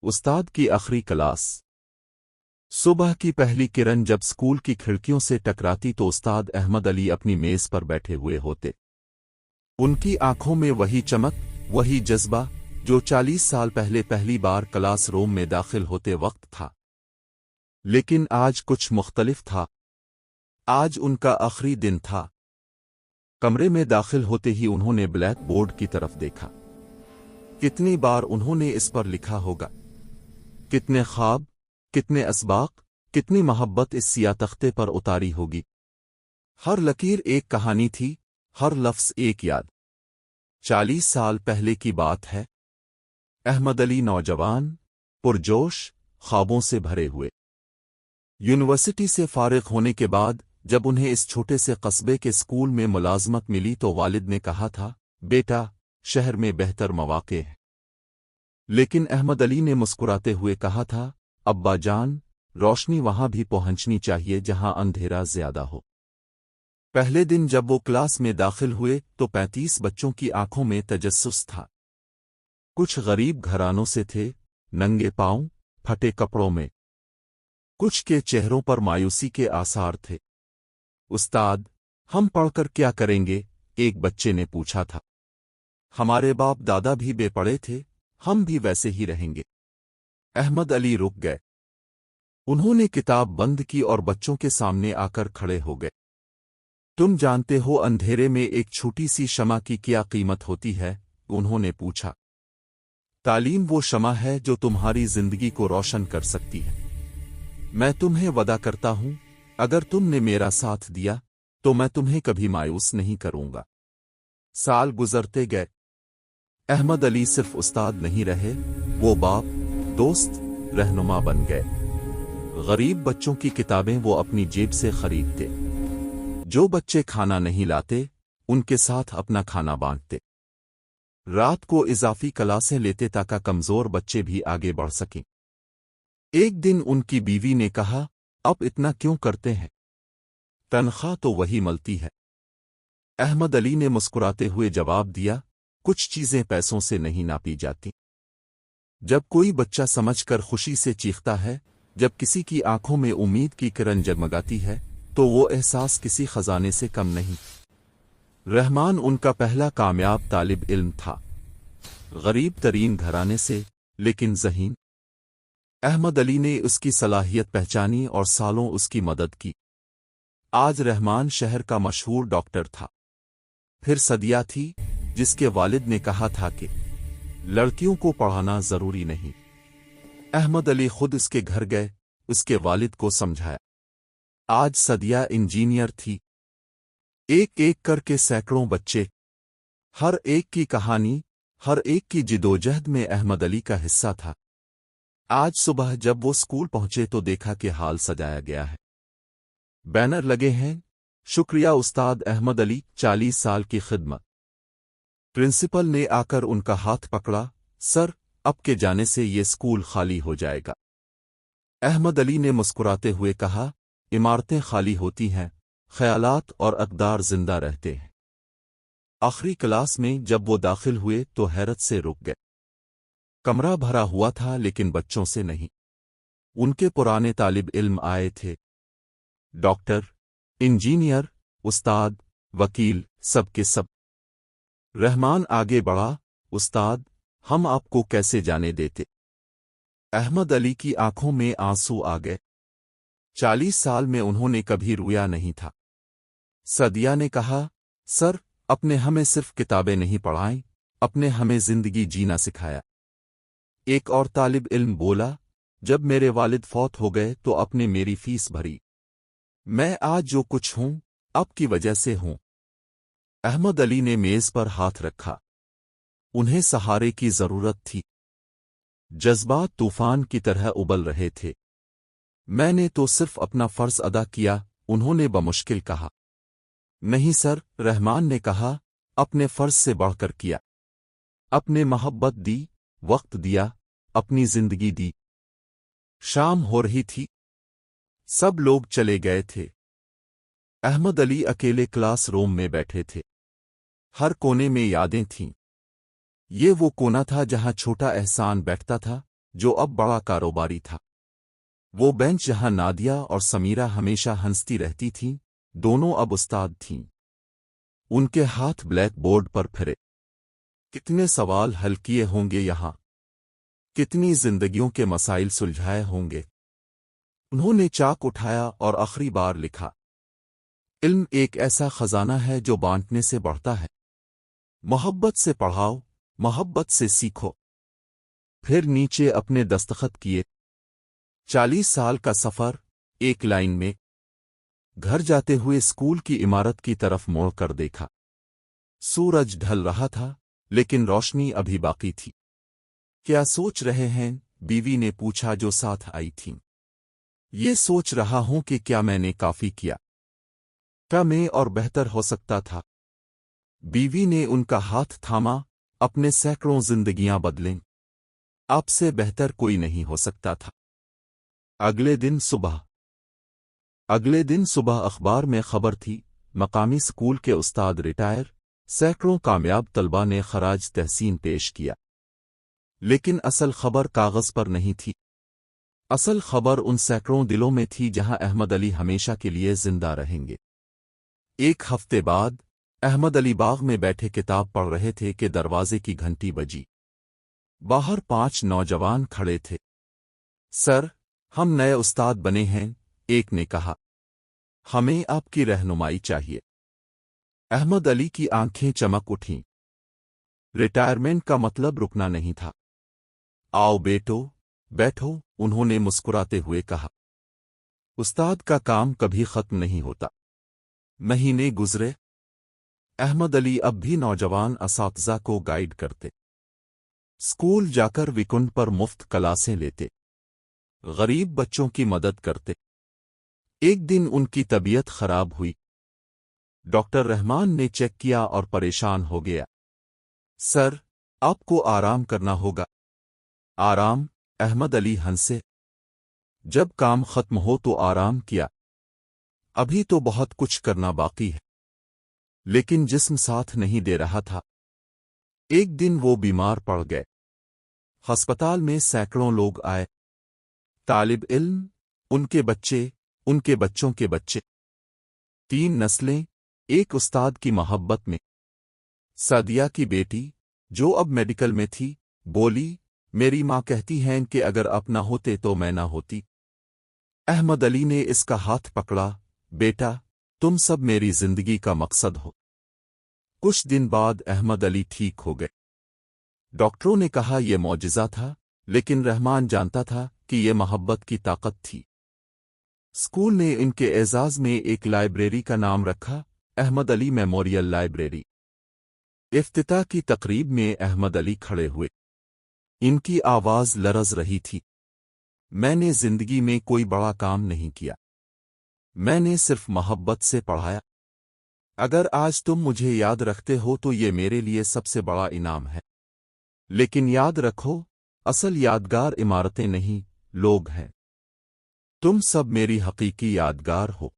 استاد کی آخری کلاس۔ صبح کی پہلی کرن جب اسکول کی کھڑکیوں سے ٹکراتی تو استاد احمد علی اپنی میز پر بیٹھے ہوئے ہوتے۔ ان کی آنکھوں میں وہی چمک، وہی جذبہ جو 40 سال پہلے پہلی بار کلاس روم میں داخل ہوتے وقت تھا۔ لیکن آج کچھ مختلف تھا۔ آج ان کا آخری دن تھا۔ کمرے میں داخل ہوتے ہی انہوں نے بلیک بورڈ کی طرف دیکھا۔ کتنی بار انہوں نے اس پر لکھا ہوگا، کتنے خواب، کتنے اسباق، کتنی محبت اس سیاہ تختے پر اتاری ہوگی۔ ہر لکیر ایک کہانی تھی، ہر لفظ ایک یاد۔ 40 سال پہلے کی بات ہے۔ احمد علی نوجوان، پرجوش، خوابوں سے بھرے ہوئے۔ یونیورسٹی سے فارغ ہونے کے بعد جب انہیں اس چھوٹے سے قصبے کے اسکول میں ملازمت ملی تو والد نے کہا تھا، بیٹا، شہر میں بہتر مواقع ہیں۔ لیکن احمد علی نے مسکراتے ہوئے کہا تھا، ابا جان، روشنی وہاں بھی پہنچنی چاہیے جہاں اندھیرا زیادہ ہو۔ پہلے دن جب وہ کلاس میں داخل ہوئے تو 35 بچوں کی آنکھوں میں تجسس تھا۔ کچھ غریب گھرانوں سے تھے، ننگے پاؤں، پھٹے کپڑوں میں۔ کچھ کے چہروں پر مایوسی کے آثار تھے۔ استاد، ہم پڑھ کر کیا کریں گے؟ ایک بچے نے پوچھا تھا۔ ہمارے باپ دادا بھی بے پڑھے تھے، ہم بھی ویسے ہی رہیں گے۔ احمد علی رک گئے۔ انہوں نے کتاب بند کی اور بچوں کے سامنے آ کر کھڑے ہو گئے۔ تم جانتے ہو اندھیرے میں ایک چھوٹی سی شمع کی کیا قیمت ہوتی ہے؟ انہوں نے پوچھا۔ تعلیم وہ شمع ہے جو تمہاری زندگی کو روشن کر سکتی ہے۔ میں تمہیں وعدہ کرتا ہوں، اگر تم نے میرا ساتھ دیا تو میں تمہیں کبھی مایوس نہیں کروں گا۔ سال گزرتے گئے۔ احمد علی صرف استاد نہیں رہے، وہ باپ، دوست، رہنما بن گئے۔ غریب بچوں کی کتابیں وہ اپنی جیب سے خریدتے۔ جو بچے کھانا نہیں لاتے، ان کے ساتھ اپنا کھانا بانٹتے۔ رات کو اضافی کلاسیں لیتے تاکہ کمزور بچے بھی آگے بڑھ سکیں۔ ایک دن ان کی بیوی نے کہا، اب اتنا کیوں کرتے ہیں؟ تنخواہ تو وہی ملتی ہے۔ احمد علی نے مسکراتے ہوئے جواب دیا، کچھ چیزیں پیسوں سے نہیں ناپی جاتی۔ جب کوئی بچہ سمجھ کر خوشی سے چیختا ہے، جب کسی کی آنکھوں میں امید کی کرن جگمگاتی ہے، تو وہ احساس کسی خزانے سے کم نہیں۔ رحمان ان کا پہلا کامیاب طالب علم تھا۔ غریب ترین گھرانے سے، لیکن ذہین۔ احمد علی نے اس کی صلاحیت پہچانی اور سالوں اس کی مدد کی۔ آج رحمان شہر کا مشہور ڈاکٹر تھا۔ پھر صدیہ تھی، جس کے والد نے کہا تھا کہ لڑکیوں کو پڑھانا ضروری نہیں۔ احمد علی خود اس کے گھر گئے، اس کے والد کو سمجھایا۔ آج صدیہ انجینئر تھی۔ ایک ایک کر کے سینکڑوں بچے، ہر ایک کی کہانی، ہر ایک کی جدوجہد میں احمد علی کا حصہ تھا۔ آج صبح جب وہ اسکول پہنچے تو دیکھا کہ ہال سجایا گیا ہے۔ بینر لگے ہیں، شکریہ استاد احمد علی، 40 سال کی خدمت۔ پرنسپل نے آ کر ان کا ہاتھ پکڑا، سر، اب کے جانے سے یہ اسکول خالی ہو جائے گا۔ احمد علی نے مسکراتے ہوئے کہا، عمارتیں خالی ہوتی ہیں، خیالات اور اقدار زندہ رہتے ہیں۔ آخری کلاس میں جب وہ داخل ہوئے تو حیرت سے رک گئے۔ کمرہ بھرا ہوا تھا لیکن بچوں سے نہیں۔ ان کے پرانے طالب علم آئے تھے۔ ڈاکٹر، انجینئر، استاد، وکیل، سب کے سب۔ رحمان آگے بڑھا، استاد، ہم آپ کو کیسے جانے دیتے؟ احمد علی کی آنکھوں میں آنسو آ گئے۔ 40 سال میں انہوں نے کبھی رویا نہیں تھا۔ صدیہ نے کہا، سر، اپنے ہمیں صرف کتابیں نہیں پڑھائیں، اپنے ہمیں زندگی جینا سکھایا۔ ایک اور طالب علم بولا، جب میرے والد فوت ہو گئے تو اپنے میری فیس بھری۔ میں آج جو کچھ ہوں، آپ کی وجہ سے ہوں۔ احمد علی نے میز پر ہاتھ رکھا۔ انہیں سہارے کی ضرورت تھی۔ جذبات طوفان کی طرح ابل رہے تھے۔ میں نے تو صرف اپنا فرض ادا کیا، انہوں نے بمشکل کہا۔ نہیں سر، رحمان نے کہا، اپنے فرض سے بڑھ کر کیا۔ اپنے محبت دی، وقت دیا، اپنی زندگی دی۔ شام ہو رہی تھی۔ سب لوگ چلے گئے تھے۔ احمد علی اکیلے کلاس روم میں بیٹھے تھے۔ ہر کونے میں یادیں تھیں۔ یہ وہ کونا تھا جہاں چھوٹا احسان بیٹھتا تھا، जो अब बड़ा कारोबारी था। वो बेंच जहां नादिया और समीरा हमेशा हंसती रहती थीं, दोनों अब उस्ताद थीं। उनके हाथ ब्लैक बोर्ड पर फिरे। कितने सवाल हल किए होंगे यहां, कितनी जिंदगियों के मसाइल सुलझाए होंगे। उन्होंने चाक उठाया और आखिरी बार लिखा, इल्म एक ऐसा खजाना है जो बांटने से बढ़ता है। मोहब्बत से पढ़ाओ, मोहब्बत से सीखो। फिर नीचे अपने दस्तखत किए। 40 साल का सफर, एक लाइन में। घर जाते हुए स्कूल की इमारत की तरफ मोड़ कर देखा। सूरज ढल रहा था, लेकिन रोशनी अभी बाकी थी। क्या सोच रहे हैं? बीवी ने पूछा जो साथ आई थी। ये सोच रहा हूं कि क्या मैंने काफी किया, क्या मैं और बेहतर हो सकता था। बीवी ने उनका हाथ थामा। अपने सैकड़ों जिंदगियां बदलें, आपसे बेहतर कोई नहीं हो सकता था। अगले दिन सुबह अखबार में खबर थी, मकामी स्कूल के उस्ताद रिटायर। सैकड़ों कामयाब तलबा ने खराज तहसीन पेश किया। लेकिन असल खबर कागज पर नहीं थी। असल खबर उन सैकड़ों दिलों में थी जहां अहमद अली हमेशा के लिए जिंदा रहेंगे। एक हफ्ते बाद अहमद अली बाग में बैठे किताब पढ़ रहे थे कि दरवाजे की घंटी बजी। बाहर 5 नौजवान खड़े थे। सर, हम नए उस्ताद बने हैं, एक ने कहा। हमें आपकी रहनुमाई चाहिए। अहमद अली की आंखें चमक उठीं। रिटायरमेंट का मतलब रुकना नहीं था। आओ बेटो, बैठो, उन्होंने मुस्कुराते हुए कहा। उस्ताद का काम कभी खत्म नहीं होता। महीने गुजरे। अहमद अली अब भी नौजवान असातिज़ा को गाइड करते। स्कूल जाकर वीकेंड पर मुफ्त क्लासें लेते, गरीब बच्चों की मदद करते। एक दिन उनकी तबीयत खराब हुई। डॉक्टर रहमान ने चेक किया और परेशान हो गया। सर, आपको आराम करना होगा। आराम? अहमद अली हंसे। जब काम खत्म हो तो आराम किया। अभी तो बहुत कुछ करना बाकी है। लेकिन जिस्म साथ नहीं दे रहा था। एक दिन वो बीमार पड़ गए। अस्पताल में सैकड़ों लोग आए। तालिब इल्म, उनके बच्चे, उनके बच्चों के बच्चे। 3 नस्लें, एक उस्ताद की मोहब्बत में। सादिया की बेटी, जो अब मेडिकल में थी, बोली, मेरी माँ कहती हैं कि अगर आप न होते तो मैं ना होती। अहमद अली ने इसका हाथ पकड़ा। बेटा, तुम सब मेरी जिंदगी का मकसद हो। कुछ दिन बाद अहमद अली ठीक हो गए। डॉक्टरों ने कहा यह मौजिज़ा था, लेकिन रहमान जानता था कि यह मोहब्बत की ताकत थी। स्कूल ने इनके एजाज में एक लाइब्रेरी का नाम रखा, अहमद अली मेमोरियल लाइब्रेरी। इफ्तिताह की तकरीब में अहमद अली खड़े हुए। इनकी आवाज लरज रही थी। मैंने जिंदगी में कोई बड़ा काम नहीं किया। मैंने सिर्फ मोहब्बत से पढ़ाया। अगर आज तुम मुझे याद रखते हो तो ये मेरे लिए सबसे बड़ा इनाम है। लेकिन याद रखो, असल यादगार इमारतें नहीं, लोग हैं। तुम सब मेरी हकीकी यादगार हो।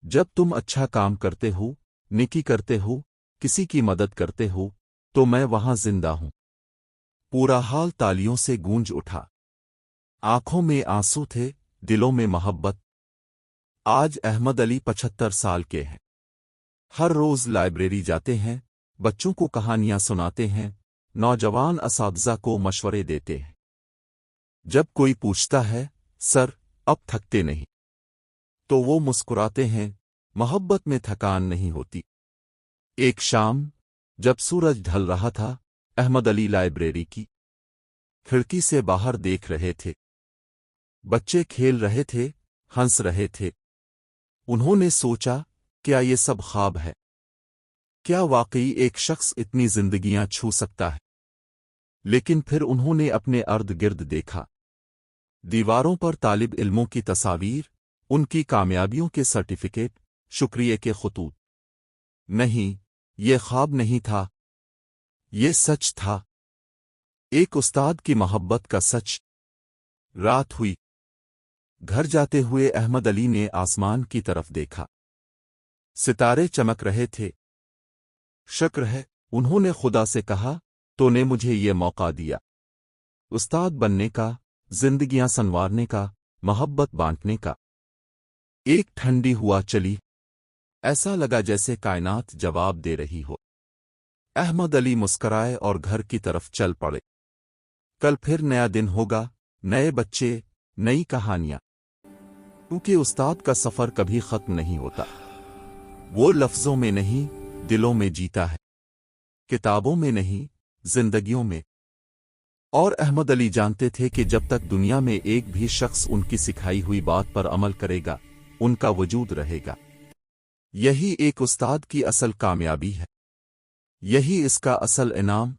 जब तुम अच्छा काम करते हो, नेकी करते हो, किसी की मदद करते हो, तो मैं वहां जिंदा हूं। पूरा हाल तालियों से गूंज उठा। आंखों में आंसू थे, दिलों में मोहब्बत। आज अहमद अली 75 साल के हैं। हर रोज लाइब्रेरी जाते हैं, बच्चों को कहानियां सुनाते हैं, नौजवान असातिज़ा को मशवरे देते हैं। जब कोई पूछता है, सर, अब थकते नहीं? तो वो मुस्कुराते हैं, मोहब्बत में थकान नहीं होती। एक शाम, जब सूरज ढल रहा था, अहमद अली लाइब्रेरी की खिड़की से बाहर देख रहे थे। बच्चे खेल रहे थे, हंस रहे थे। उन्होंने सोचा, क्या ये सब ख्वाब है? क्या वाकई एक शख्स इतनी जिंदगियां छू सकता है? लेकिन फिर उन्होंने अपने अर्द गिर्द देखा। दीवारों पर तालिब इल्मों की तस्वीर, उनकी कामयाबियों के सर्टिफिकेट, शुक्रिया के खतूत। नहीं, ये ख्वाब नहीं था, ये सच था। एक उस्ताद की मोहब्बत का सच। रात हुई। घर जाते हुए अहमद अली ने आसमान की तरफ देखा। सितारे चमक रहे थे। शुक्र है, उन्होंने खुदा से कहा, तूने मुझे ये मौका दिया। उस्ताद बनने का, जिंदगियां संवारने का, मोहब्बत बांटने का। एक ठंडी हुआ चली, ऐसा लगा जैसे कायनात जवाब दे रही हो। अहमद अली मुस्कराए और घर की तरफ चल पड़े। कल फिर नया दिन होगा, नए बच्चे, नई कहानियां। क्योंकि उस्ताद का सफर कभी खत्म नहीं होता। वो लफ्जों में नहीं, दिलों में जीता है, किताबों में नहीं, जिंदगियों में। और अहमद अली जानते थे कि जब तक दुनिया में एक भी शख्स उनकी सिखाई हुई बात पर अमल करेगा, उनका वजूद रहेगा। यही एक उस्ताद की असल कामयाबी है। यही इसका असल इनाम,